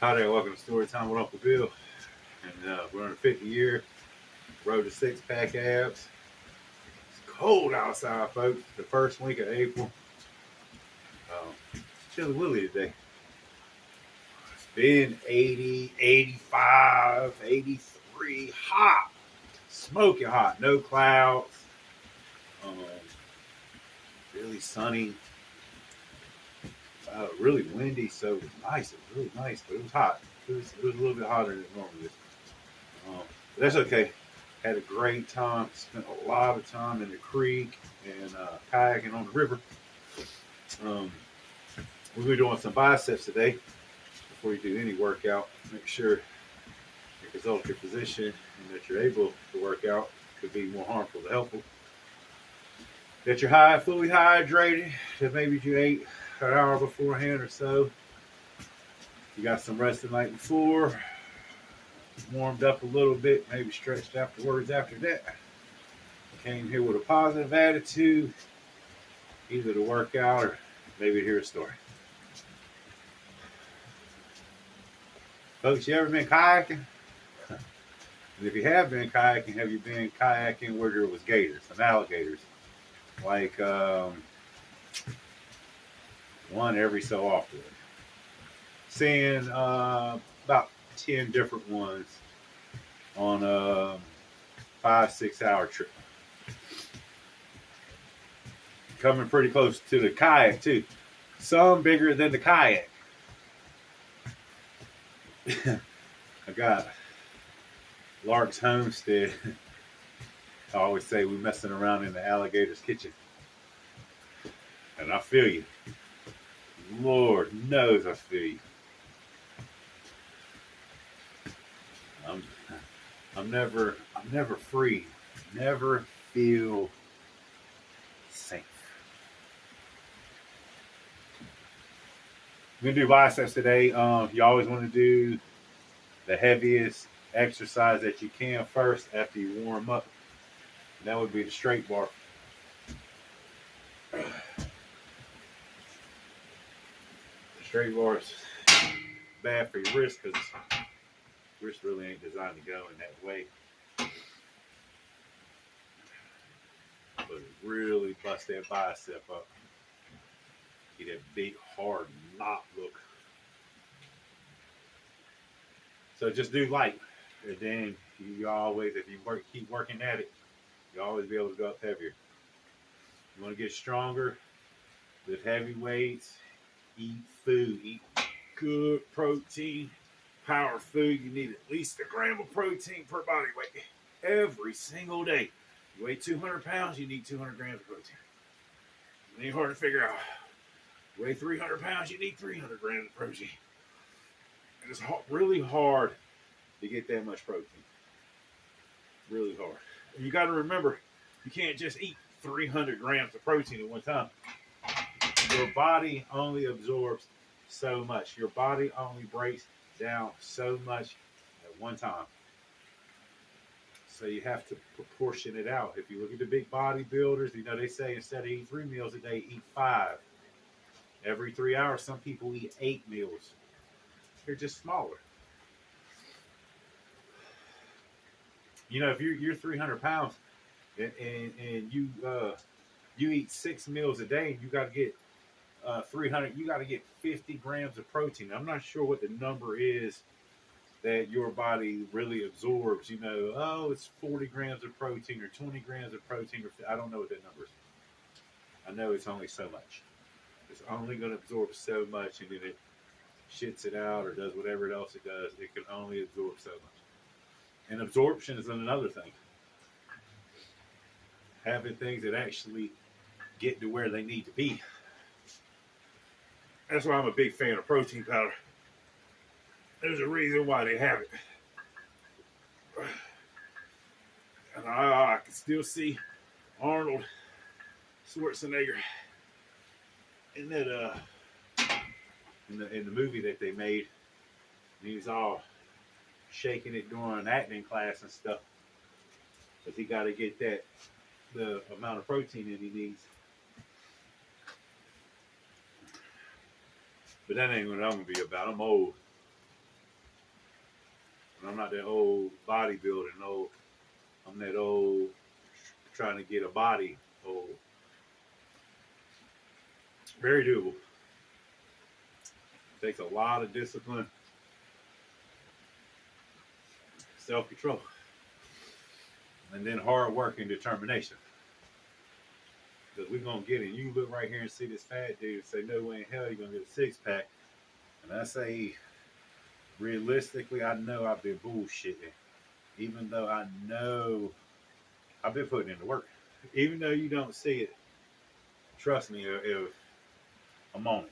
Hi there, welcome to Story Time with Uncle Bill. And we're in the 50th year, road to six-pack abs. It's cold outside, folks. The first week of April. Chilly Willy today. It's been 80, 85, 83, hot. Smoking hot, no clouds. Um, really sunny. Really windy, so it was nice. It was really nice, but it was hot. It was a little bit hotter than it normally is. But that's okay. Had a great time. Spent a lot of time in the creek and kayaking on the river. We'll be doing some biceps today. Before you do any workout, make sure you consult your physician and that you're able to work out. Could be more harmful than helpful. That you're fully hydrated. That maybe you ate an hour beforehand or so. You got some rest the night before. Warmed up a little bit, maybe stretched afterwards after that. Came here with a positive attitude, either to work out or maybe to hear a story. Folks, you ever been kayaking? And if you have been kayaking, have you been kayaking where there was gators, some alligators? Like one every so often. Seeing about 10 different ones on a 5-6 hour trip. Coming pretty close to the kayak too. Some bigger than the kayak. I got Lark's Homestead. I always say we're messing around in the alligator's kitchen. And I feel you. Lord knows I feel you. I'm never free. Never feel safe. I'm gonna do biceps today. You always want to do the heaviest exercise that you can first after you warm up. And that would be the straight bar. The straight bar is bad for your wrist because wrist really ain't designed to go in that way. But it really bust that bicep up. Get that big, hard knot look. So just do light. And then you always, if you keep working at it, you'll always be able to go up heavier. You want to get stronger, lift heavy weights, eat food, eat good protein, power food. You need at least a gram of protein per body weight every single day. You weigh 200 pounds, you need 200 grams of protein. It ain't hard to figure out. You weigh 300 pounds, you need 300 grams of protein. And it's really hard to get that much protein. Really hard. And you got to remember, you can't just eat 300 grams of protein at one time. Your body only absorbs so much. Your body only breaks down so much at one time. So you have to proportion it out. If you look at the big bodybuilders, you know, they say instead of eating 3 meals a day, eat 5. Every 3 hours, some people eat 8 meals. They're just smaller. You know, if you're 300 pounds and you eat 6 meals a day, you got to get 300. You got to get 50 grams of protein. I'm not sure what the number is that your body really absorbs. You know, oh, it's 40 grams of protein or 20 grams of protein. I don't know what that number is. I know it's only so much. It's only going to absorb so much, and then it shits it out or does whatever else it does. It can only absorb so much. And absorption is another thing. Having things that actually get to where they need to be. That's why I'm a big fan of protein powder. There's a reason why they have it. And I can still see Arnold Schwarzenegger in that in the movie that they made. And he was all shaking it during acting class and stuff. Because he got to get the amount of protein that he needs. But that ain't what I'm going to be about. I'm old. I'm not that old bodybuilding old. I'm that old trying to get a body old. Very doable. Takes a lot of discipline, self-control, and then hard work and determination. Because we're going to get it. You look right here and see this fat dude and say, no way in hell you're going to get a six-pack. And I say, realistically, I know I've been bullshitting. Even though I know I've been putting in the work. Even though you don't see it, trust me, if I'm on it.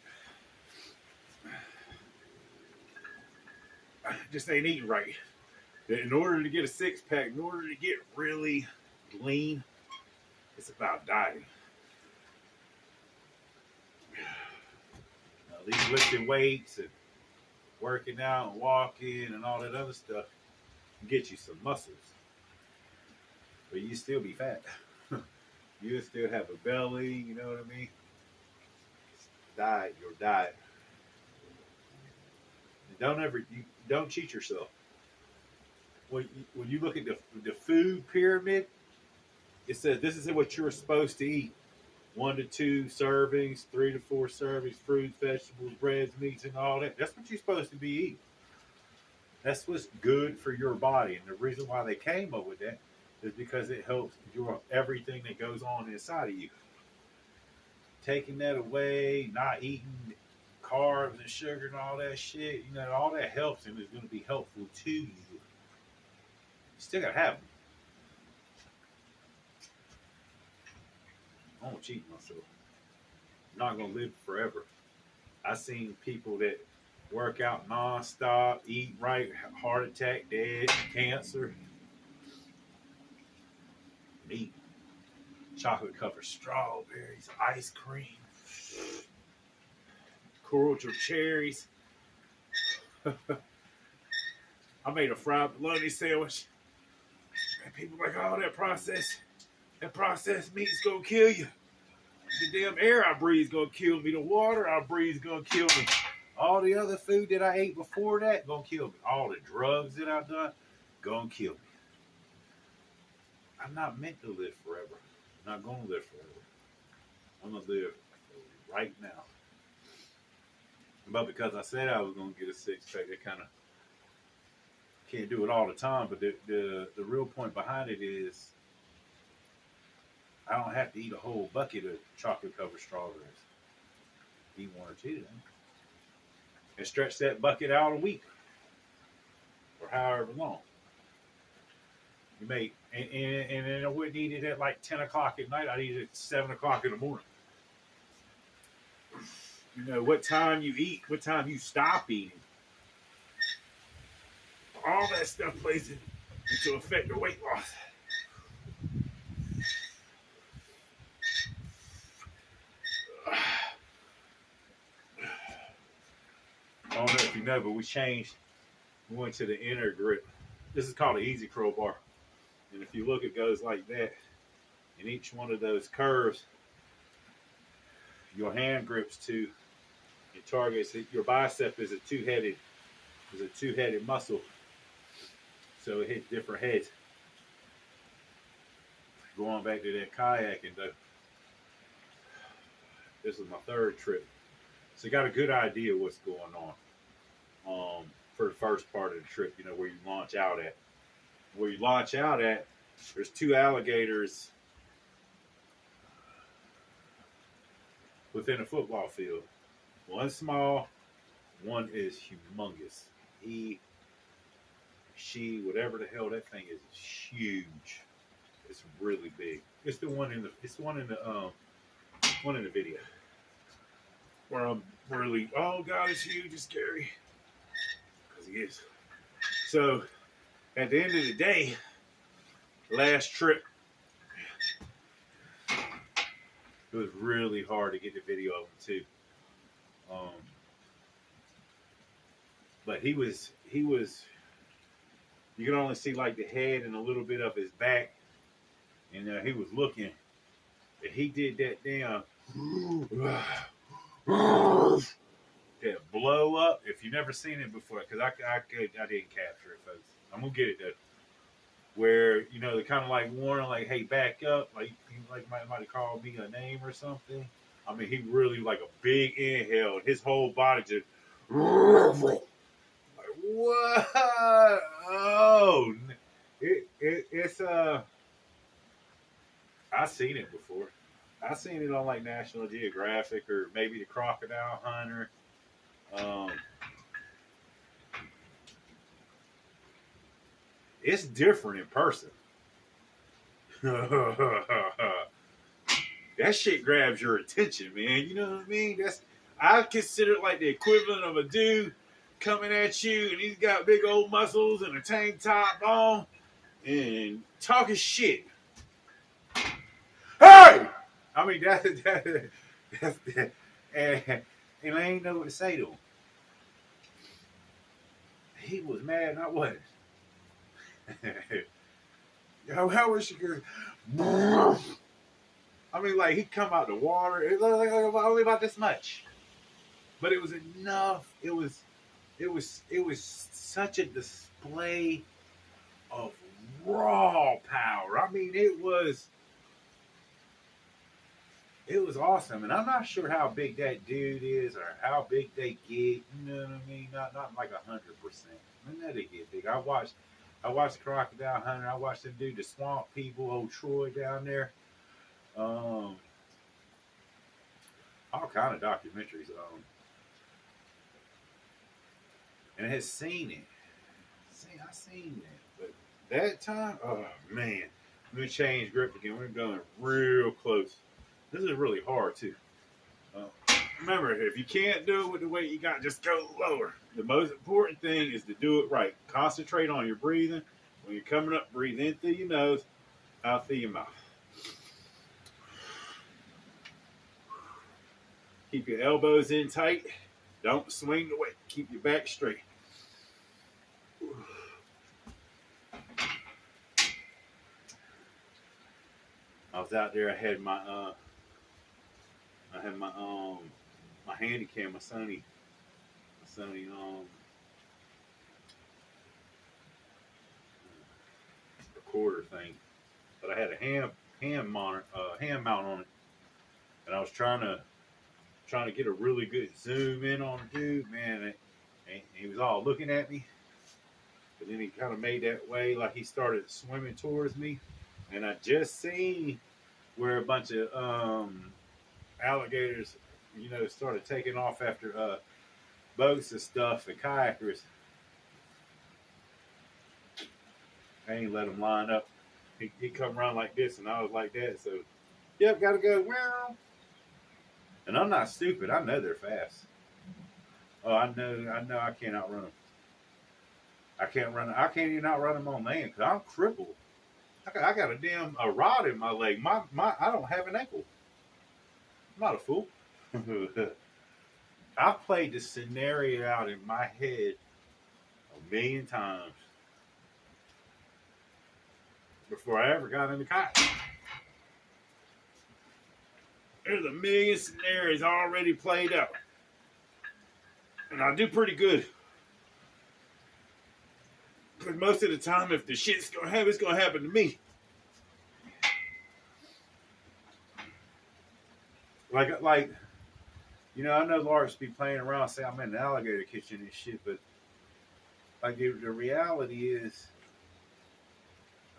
I just ain't eating right. In order to get a six-pack, in order to get really lean, it's about dieting. Now, these lifting weights and working out and walking and all that other stuff can get you some muscles. But you still be fat. You still have a belly, you know what I mean? Diet, your diet. Don't cheat yourself. When you look at the food pyramid, it says this is what you're supposed to eat: 1 to 2 servings, 3 to 4 servings, fruits, vegetables, breads, meats, and all that. That's what you're supposed to be eating. That's what's good for your body, and the reason why they came up with that is because it helps everything that goes on inside of you. Taking that away, not eating carbs and sugar and all that shit, all that helps and is going to be helpful to you. You still got to have them. I don't cheat myself. I'm not going to live forever. I've seen people that work out nonstop, eat right, heart attack, dead, cancer. Me. Chocolate covered strawberries, ice cream, cordial cherries. I made a fried bologna sandwich. And people are like, oh, that processed meat's gonna kill you. The damn air I breathe is gonna kill me. The water I breathe is gonna kill me. All the other food that I ate before that gonna kill me. All the drugs that I've done gonna kill me. I'm not meant to live forever. I'm not gonna live forever. I'm gonna live right now. But because I said I was gonna get a six-pack, I kind of can't do it all the time. But the real point behind it is I don't have to eat a whole bucket of chocolate-covered strawberries. Eat 1 or 2 of them. And stretch that bucket out a week. Or however long. You may, and I wouldn't eat it at like 10 o'clock at night. I'd eat it at 7 o'clock in the morning. What time you eat, what time you stop eating. All that stuff plays into affect the weight loss. I don't know if you know, but we went to the inner grip. This is called an easy crowbar. And if you look, it goes like that. And each one of those curves, your hand grips to, it targets, your bicep is a two-headed muscle. So it hits different heads. Going back to that kayaking though. This is my 3rd trip. So you got a good idea what's going on. For the first part of the trip, where you launch out at. Where you launch out at, there's 2 alligators within a football field. One small, one is humongous. She, whatever the hell that thing is huge. It's really big. It's the one in the video. Where I'm really, oh God, it's huge, it's scary. Because he is. So, at the end of the day, last trip, it was really hard to get the video of him too. But he was, you could only see like the head and a little bit of his back. And he was looking, and he did that damn, that blow up. If you've never seen it before, because I didn't capture it, folks. I'm gonna get it though. Where they're kind of like warning, like, "Hey, back up!" Like he like might have called me a name or something. I mean, he really like a big inhale, and his whole body just like what? Oh, it's. I've seen it before. I've seen it on like National Geographic or maybe the Crocodile Hunter. Um, it's different in person. That shit grabs your attention, man. You know what I mean? I consider it like the equivalent of a dude coming at you and he's got big old muscles and a tank top on and talking shit. Hey! I mean, that's and I ain't know what to say to him. He was mad and I wasn't. How was she good? I mean, like he'd come out the water. It was like only about this much, but it was enough. It was such a display of raw power. I mean, it was awesome, and I'm not sure how big that dude is or how big they get. You know what I mean? Not like 100%. I know they get big. I watched Crocodile Hunter. I watched them do the Swamp People, old Troy down there. Um, all kind of documentaries. And I had seen it. I seen that, but that time, oh man, let me change grip again. We're going real close. This is really hard too. Uh, Remember, if you can't do it with the weight you got, just go lower. The most important thing is to do it right. Concentrate on your breathing. When you're coming up, breathe in through your nose, out through your mouth. Keep your elbows in tight. Don't swing the weight. Keep your back straight. I was out there. I had my handy cam, my Sony recorder thing, but I had a hand mount on it, and I was trying to get a really good zoom in on the dude, man. And he was all looking at me, but then he kind of made that way like he started swimming towards me, and I just seen where a bunch of alligators, started taking off after boats and stuff and kayakers. I ain't let him line up. He come around like this, and I was like that. So, yep, gotta go. And I'm not stupid. I know they're fast. Oh, I know. I can't outrun them. I can't run. I can't even outrun them on land because I'm crippled. I got a rod in my leg. I don't have an ankle. I'm not a fool. I've played this scenario out in my head a million times before I ever got in the kayak. There's a million scenarios already played out. And I do pretty good. Because most of the time, if the shit's going to happen, it's going to happen to me. Like, I know Lars be playing around, say I'm in the alligator kitchen and shit, but like the reality is,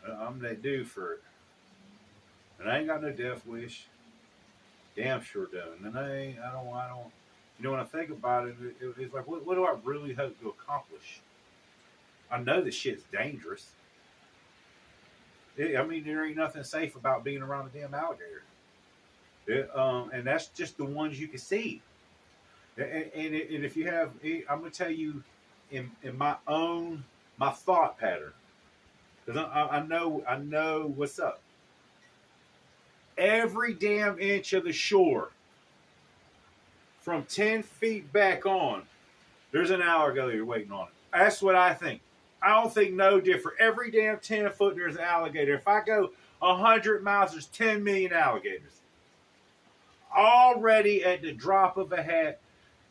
I'm that dude for it. And I ain't got no death wish. Damn sure don't. And I don't. When I think about it, it's like, what do I really hope to accomplish? I know this shit's dangerous. I mean, there ain't nothing safe about being around a damn alligator. And that's just the ones you can see. And if you have, I'm going to tell you in my thought pattern, because I know what's up. Every damn inch of the shore, from 10 feet back on, there's an alligator waiting on it. That's what I think. I don't think no different. Every damn 10 foot, there's an alligator. If I go 100 miles, there's 10 million alligators. Already at the drop of a hat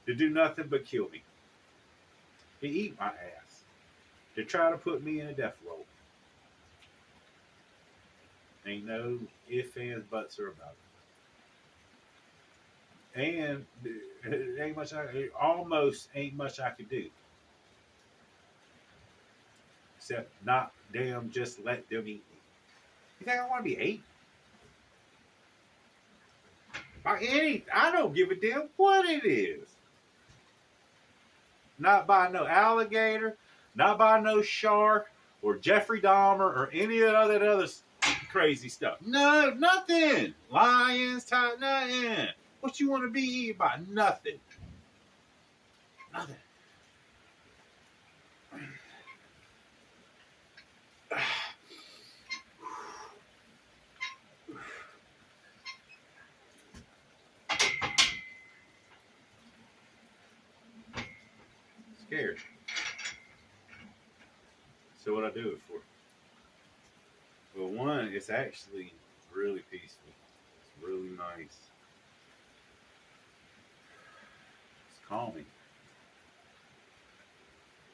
to do nothing but kill me. He eat my ass. to try to put me in a death row. Ain't no ifs, ands, buts, or about it. And it ain't much. It almost ain't much I could do except not damn just let them eat me. You think I want to be ate by any? I don't give a damn what it is. Not by no alligator, not by no shark or Jeffrey Dahmer or any of that other crazy stuff. No, nothing. Lions, nothing. What you want to be eaten by? Nothing. Nothing. Scared. So what I do it for? Well, one, it's actually really peaceful. It's really nice. It's calming.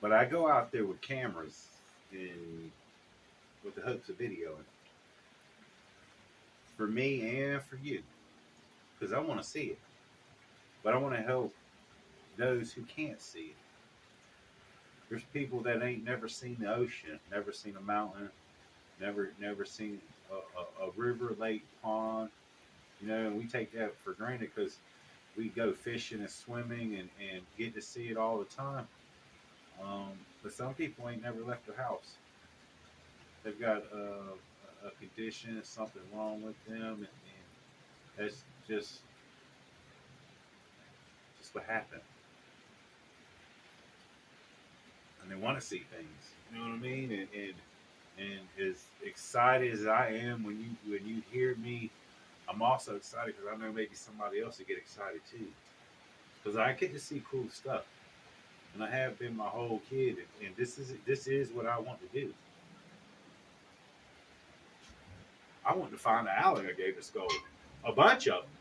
But I go out there with cameras and with the hopes of videoing. For me and for you. Because I want to see it. But I want to help those who can't see it. There's people that ain't never seen the ocean, never seen a mountain, never seen a river, lake, pond. You know, and we take that for granted because we go fishing and swimming and get to see it all the time. But some people ain't never left their house. They've got a condition, something wrong with them, and that's just what happened. And they want to see things. You know what I mean? And as excited as I am when you hear me, I'm also excited because I know maybe somebody else will get excited too. Because I get to see cool stuff, and I have been my whole kid, and this is what I want to do. I want to find an alligator skull, a bunch of them,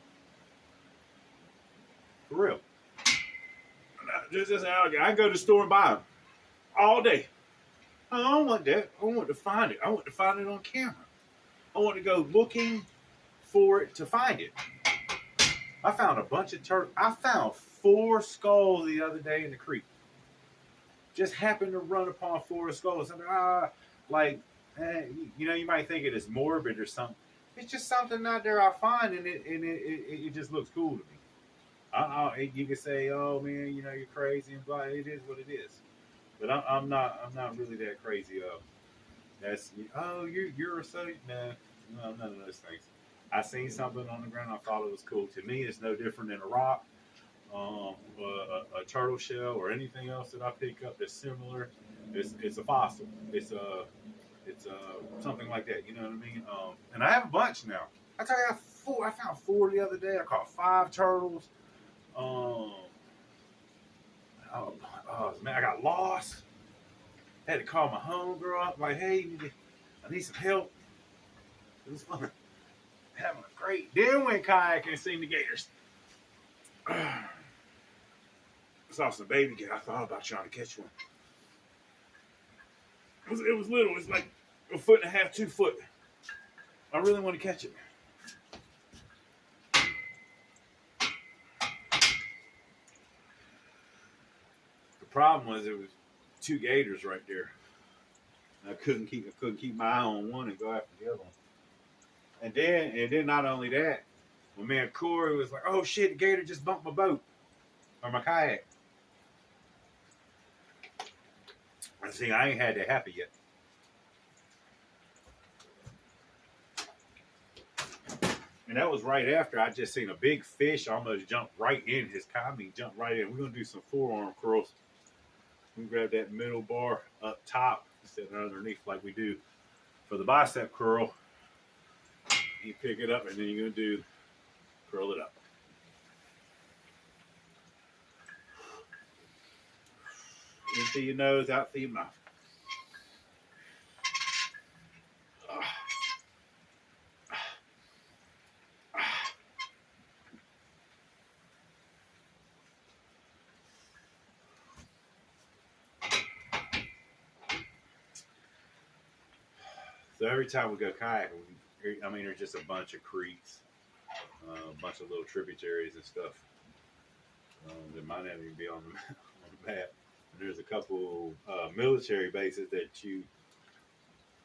for real. Just as an alligator, I go to the store and buy them all day. I don't want that. I want to find it. I want to find it on camera. I want to go looking for it to find it. I found a bunch of turtles. I found 4 skulls the other day in the creek. Just happened to run upon 4 skulls. I mean, you know, you might think it is morbid or something. It's just something out there I find, and it just looks cool to me. You can say, "Oh man, you know you're crazy," and blah. It is what it is. But I'm not really that crazy. That's you're so no, none of those things. I seen something on the ground. I thought it was cool. To me, it's no different than a rock, a turtle shell, or anything else that I pick up that's similar. It's a fossil. It's something like that. You know what I mean? And I have a bunch now. I tell you, I have 4. I found 4 the other day. I caught 5 turtles. Man, I got lost. Had to call my homegirl up, like, hey, I need some help. It was fun. Having a great. Then went kayaking and seen the gators. I saw some baby gator. I thought about trying to catch one. It was little. It's like 1.5 foot, 2 foot. I really want to catch it. The problem was it was 2 gators right there. I couldn't keep my eye on one and go after the other one. And then not only that, when man Corey was like, "Oh shit, the gator just bumped my boat or my kayak." I see, I ain't had that happen yet. And that was right after I just seen a big fish almost jump right in his kayak. Jump right in. We're gonna do some forearm curls. We grab that middle bar up top instead of underneath like we do for the bicep curl. You pick it up and then you're gonna curl it up. In through your nose, out through your mouth. So every time we go kayaking, I mean, there's just a bunch of creeks, a bunch of little tributaries and stuff. That might not even be on the, on the map. And there's a couple military bases that you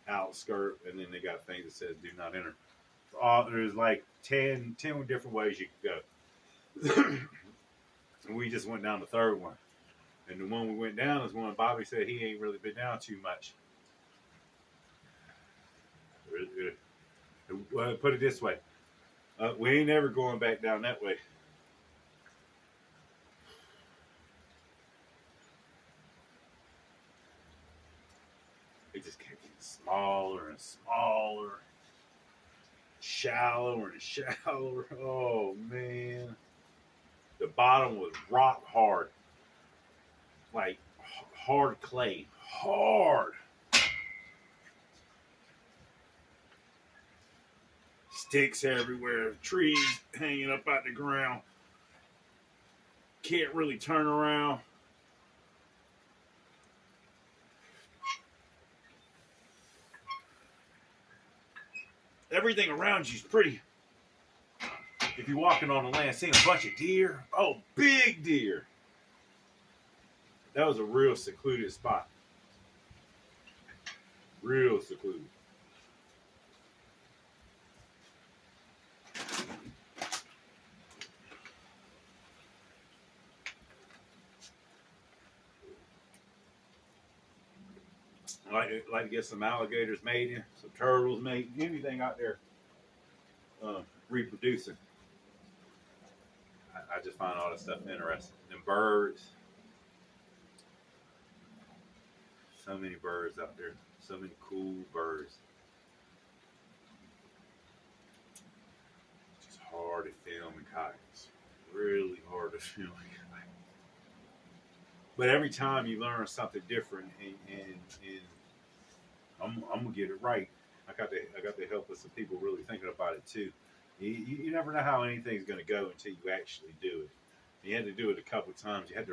outskirt, and then they got things that says "Do not enter." There's like 10 different ways you can go. And we just went down the third one. And the one we went down is one Bobby said he ain't really been down too much. Put it this way. We ain't ever going back down that way. It just kept getting smaller and smaller, shallower and shallower. Oh, man. The bottom was rock hard. Like hard clay. Hard. Sticks everywhere. Trees hanging up out the ground. Can't really turn around. Everything around you is pretty. If you're walking on the land, seeing a bunch of deer. Oh, big deer. That was a real secluded spot. Real secluded. I like to get some alligators mating, some turtles mating, anything out there reproducing. I just find all that stuff interesting. And birds. So many birds out there. So many cool birds. It's just hard to film in kayaks. Really hard to film in kayaks. But every time you learn something different, and I'm gonna get it right. I got the help of some people really thinking about it too. You never know how anything's gonna go until you actually do it. You had to do it a couple of times. You had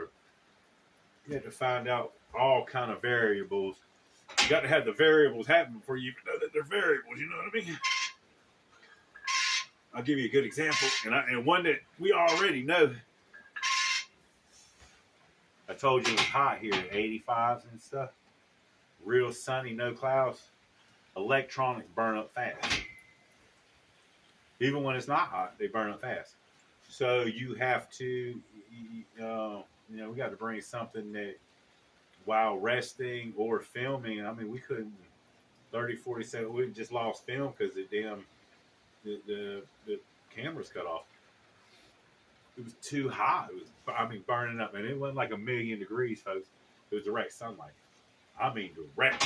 to find out all kind of variables. You got to have the variables happen before you can know that they're variables. You know what I mean? I'll give you a good example, and one that we already know. I told you it was hot here, 85s and stuff. Real sunny, no clouds. Electronics burn up fast. Even when it's not hot, they burn up fast. So you have to, we got to bring something that, while resting or filming, I mean, we couldn't, 30, 40 seconds, we just lost film because the camera's cut off. It was too hot. It was, burning up. And it wasn't like 1,000,000 degrees, folks. It was direct sunlight. I mean, direct.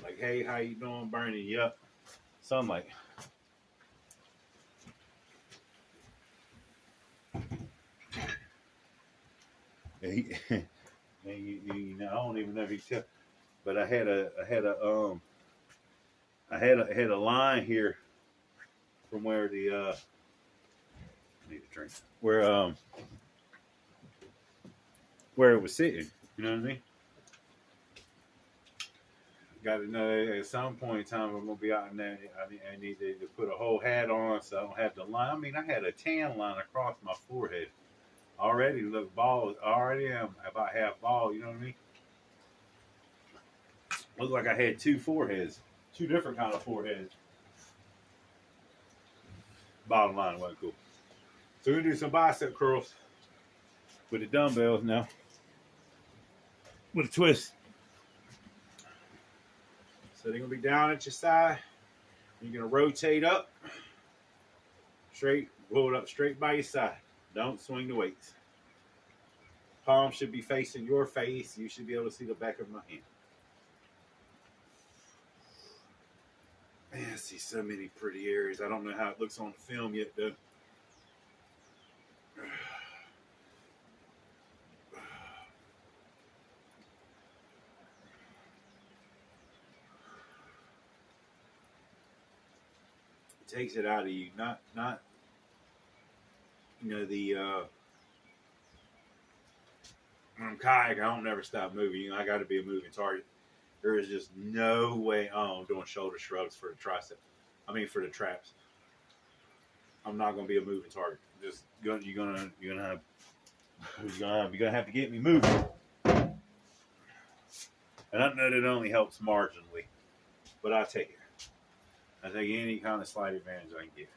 Like, hey, how you doing? Burning you up. Sunlight. And I don't even know if you tell, but I had a line here from where the I need a drink, where it was sitting. You know what I mean? Got to know at some point in time I'm gonna be out in there. I need to put a whole hat on so I don't have the line. I mean, I had a tan line across my forehead. Already look bald. I already am about half bald. You know what I mean? Looked like I had two foreheads, two different kind of foreheads. Bottom line, wasn't cool. So we're gonna do some bicep curls with the dumbbells now, with a twist. So they're gonna be down at your side. You're gonna rotate up, straight, roll it up straight by your side. Don't swing the weights. Palm should be facing your face. You should be able to see the back of my hand. Man, I see so many pretty areas. I don't know how it looks on the film yet, though. It takes it out of you. Not when I'm kayaking, I don't never stop moving. I got to be a moving target. There is just no way I'm doing shoulder shrugs for the tricep. I mean for the traps. I'm not gonna be a moving target. Just you're gonna have to get me moving. And I know that only helps marginally, but I take it. I take any kind of slight advantage I can get.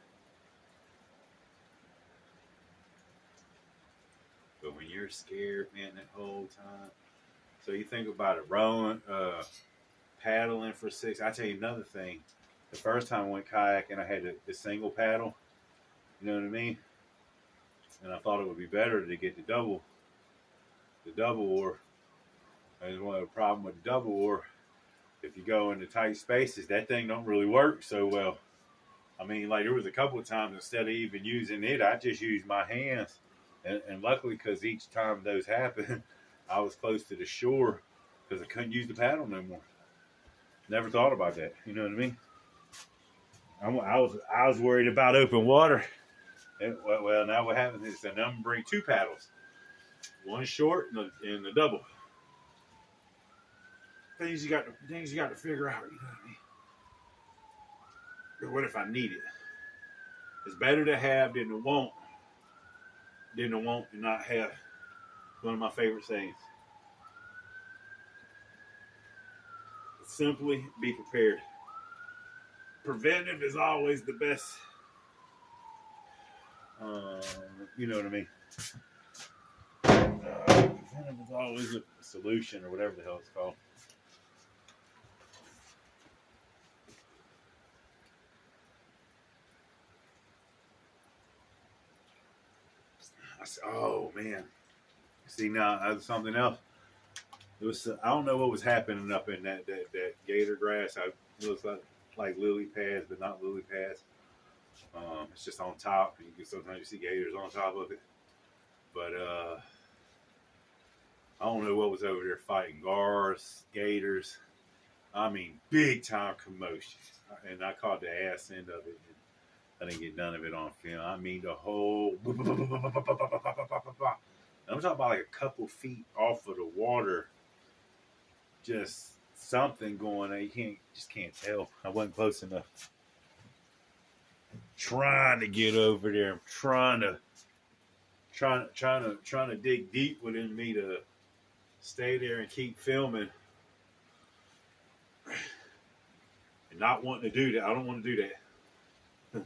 But when you're scared, man, that whole time. So you think about it, rowing, paddling for 6. I tell you another thing. The first time I went kayaking, I had the single paddle. You know what I mean? And I thought it would be better to get the double oar. And one of the problem with the double oar, if you go into tight spaces, that thing don't really work so well. I mean, like there was a couple of times instead of even using it, I just used my hands. And luckily, because each time those happened, I was close to the shore because I couldn't use the paddle no more. Never thought about that. You know what I mean? I was worried about open water. And, well, now what happens is I'm gonna bring 2 paddles, one short and the double. Things you got to figure out. You know what I mean? But what if I need it? It's better to have than to want. Than to want and not have. One of my favorite sayings. Simply be prepared. Preventive is always the best. You know what I mean? Preventive is always a solution or whatever the hell it's called. Oh man! See now, that's something else. It was I don't know what was happening up in that gator grass. It looks like lily pads, but not lily pads. It's just on top. Sometimes you see gators on top of it, but I don't know what was over there fighting gars, gators. I mean, big time commotion, and I caught the ass end of it. I didn't get none of it on film. I mean, the whole. I'm talking about like a couple feet off of the water. Just something going on. You can't tell. I wasn't close enough. Trying to get over there. I'm trying to dig deep within me to stay there and keep filming. And not wanting to do that. I don't want to do that. And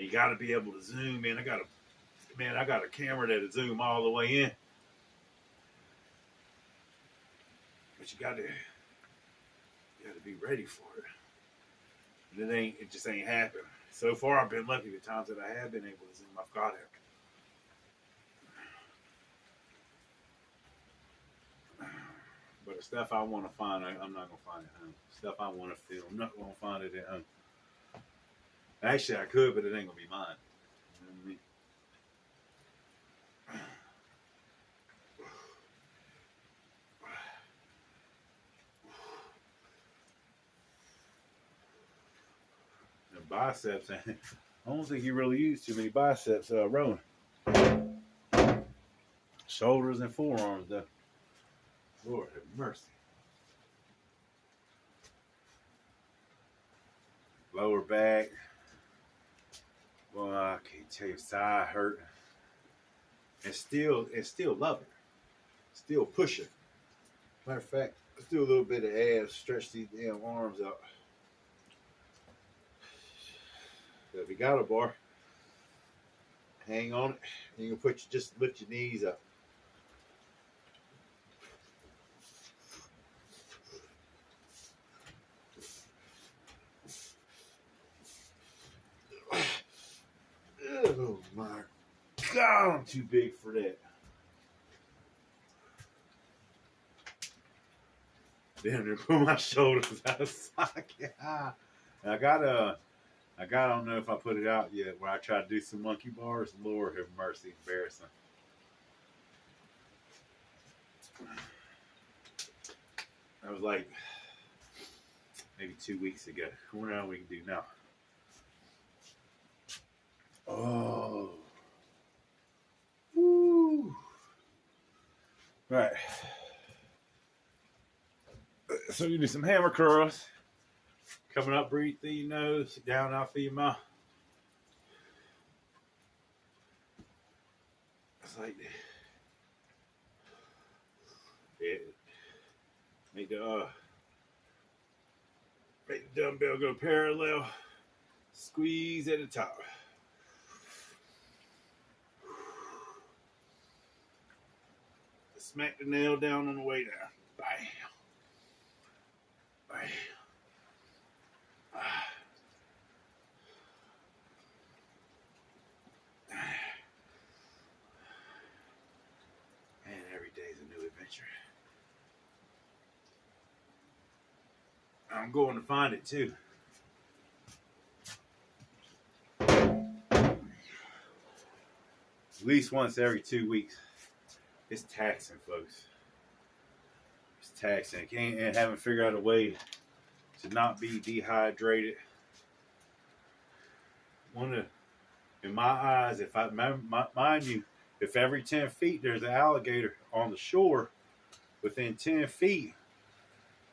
you got to be able to zoom in. I got a camera that'll zoom all the way in. But you got to be ready for it. And it just ain't happened. So far, I've been lucky the times that I have been able to zoom. I've got it. But the stuff I want to find, I'm not going to find it at home. Stuff I want to film, I'm not going to find it at home. Actually, I could, but it ain't going to be mine. You know what I mean? Biceps, I don't think you really use too many biceps rowing. Shoulders and forearms, though. Lord have mercy. Lower back. Well, I can't tell you, side hurt. And still loving. Still pushing. Matter of fact, let's do a little bit of abs. Stretch these damn arms out. So if you got a bar, hang on it. You can just lift your knees up. Oh my God, I'm too big for that. Then they put my shoulders out of socket. I don't know if I put it out yet, where I try to do some monkey bars. Lord have mercy, embarrassing. That was like maybe 2 weeks ago. What else we can do now? Oh. Woo. Right. So you do some hammer curls. Coming up, breathe through your nose, down out through your mouth. It's like it. Make the dumbbell go parallel. Squeeze at the top. Smack the nail down on the way down. Bam. Bam. And every day's a new adventure. I'm going to find it too. At least once every 2 weeks. It's taxing, folks. It's taxing. And haven't figured out a way to not be dehydrated. In my eyes, if I mind you, if every 10 feet there's an alligator on the shore within 10 feet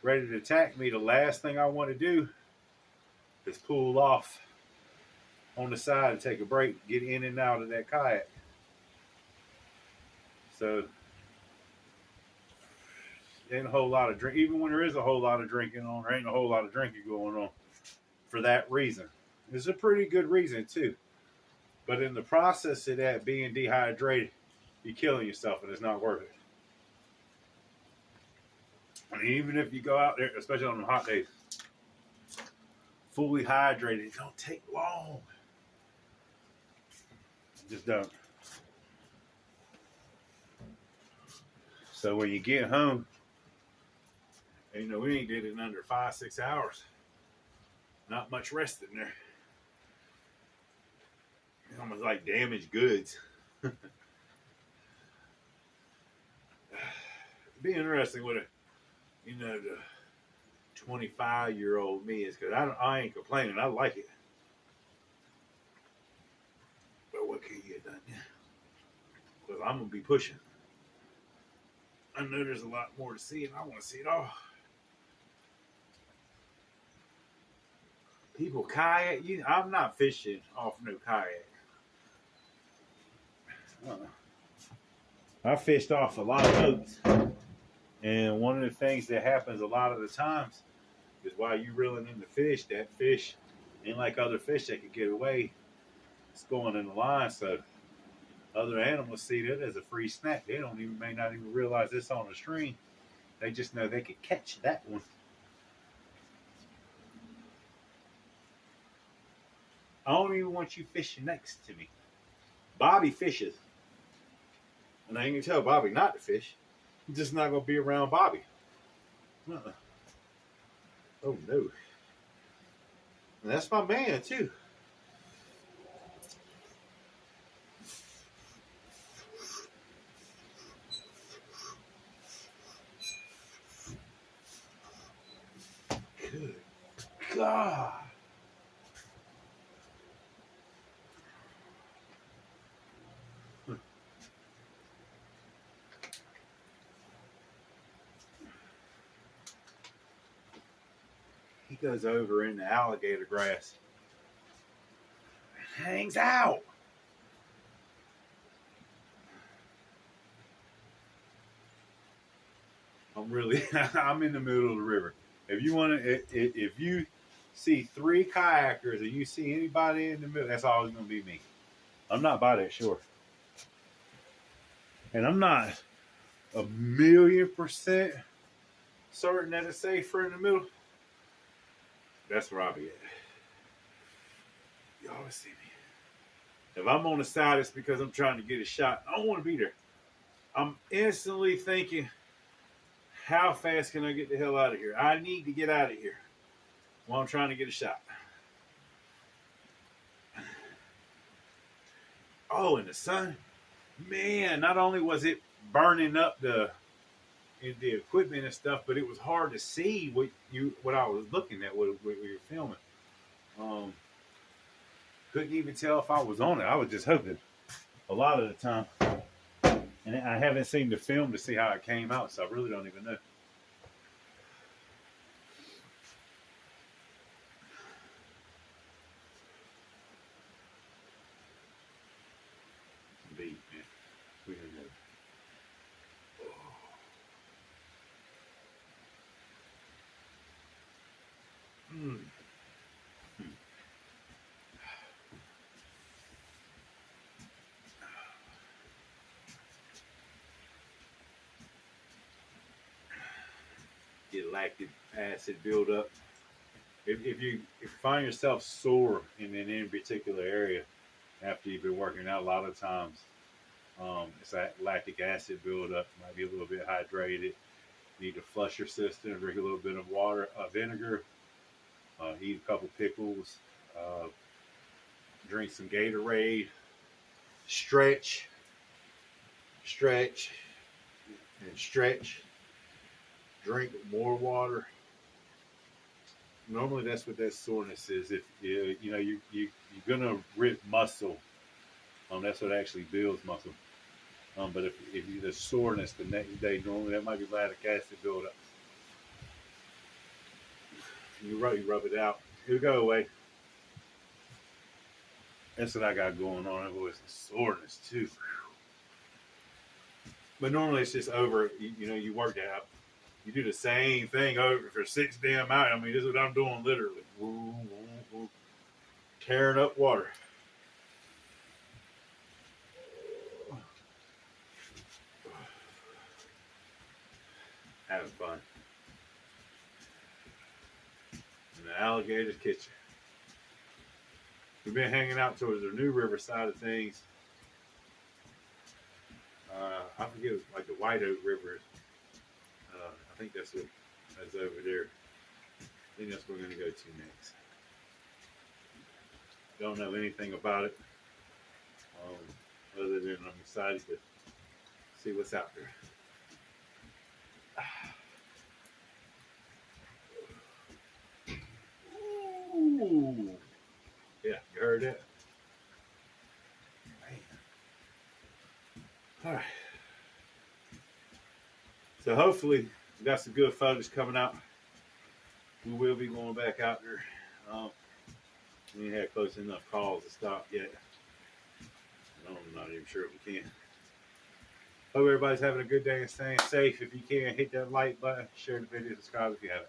ready to attack me, the last thing I want to do is pull off on the side and take a break, get in and out of that kayak. So ain't a whole lot of drink. Even when there is a whole lot of drinking on, there ain't a whole lot of drinking going on for that reason. It's a pretty good reason too. But in the process of that, being dehydrated, you're killing yourself, and it's not worth it. And even if you go out there, especially on the hot days, fully hydrated, it don't take long. It just don't. So when you get home, you know, we ain't did it in under 5-6 hours. Not much rest in there. It's almost like damaged goods. It'd be interesting what the 25-year-old me is, because I ain't complaining. I like it. But what can you get done? Because I'm going to be pushing. I know there's a lot more to see, and I want to see it all. People kayak. I'm not fishing off no kayak. I fished off a lot of boats. And one of the things that happens a lot of the times is while you're reeling in the fish, that fish ain't like other fish that can get away. It's going in the line, so other animals see that as a free snack. They may not even realize it's on the stream. They just know they could catch that one. I don't even want you fishing next to me. Bobby fishes. And I ain't gonna tell Bobby not to fish. I'm just not gonna be around Bobby. Oh no. And that's my man too. Good God. He goes over in the alligator grass and hangs out. I'm in the middle of the river. If you see 3 kayakers and you see anybody in the middle, that's always going to be me. I'm not by that shore. And I'm not 1,000,000% certain that it's safer in the middle. That's where I'll be at. You always see me. If I'm on the side, it's because I'm trying to get a shot. I don't want to be there. I'm instantly thinking, how fast can I get the hell out of here? I need to get out of here while I'm trying to get a shot. Oh, and the sun. Man, not only was it burning up the equipment and stuff, but it was hard to see what I was looking at, what we were filming. Couldn't even tell if I was on it. I was just hoping a lot of the time. And I haven't seen the film to see how it came out, so I really don't even know. lactic acid buildup. If you find yourself sore in any particular area after you've been working out, a lot of times it's that lactic acid buildup. Might be a little bit hydrated. You need to flush your system. Drink a little bit of water, vinegar. Eat a couple pickles. Uh, Drink some Gatorade. Stretch, stretch, and stretch. Drink more water. Normally, that's what that soreness is. If you're gonna rip muscle, that's what actually builds muscle. But if you the soreness the next day, normally that might be lactic acid buildup. You rub it out, it'll go away. That's what I got going on. It was the soreness too. But normally it's just over. You work out. You do the same thing over for 6 damn hours. I mean, this is what I'm doing literally. Woo, woo, woo. Tearing up water. Having fun. In the alligator's kitchen. We've been hanging out towards the New River side of things. I forget, like the White Oak River. I think that's over there. I think that's where we're going to go to next. Don't know anything about it. Other than I'm excited to see what's out there. Ooh. Yeah, you heard that? Man. All right. So hopefully we got some good photos coming out. We will be going back out there. We ain't had close enough calls to stop yet. I'm not even sure if we can. Hope everybody's having a good day and staying safe. If you can, hit that like button, share the video, subscribe if you haven't.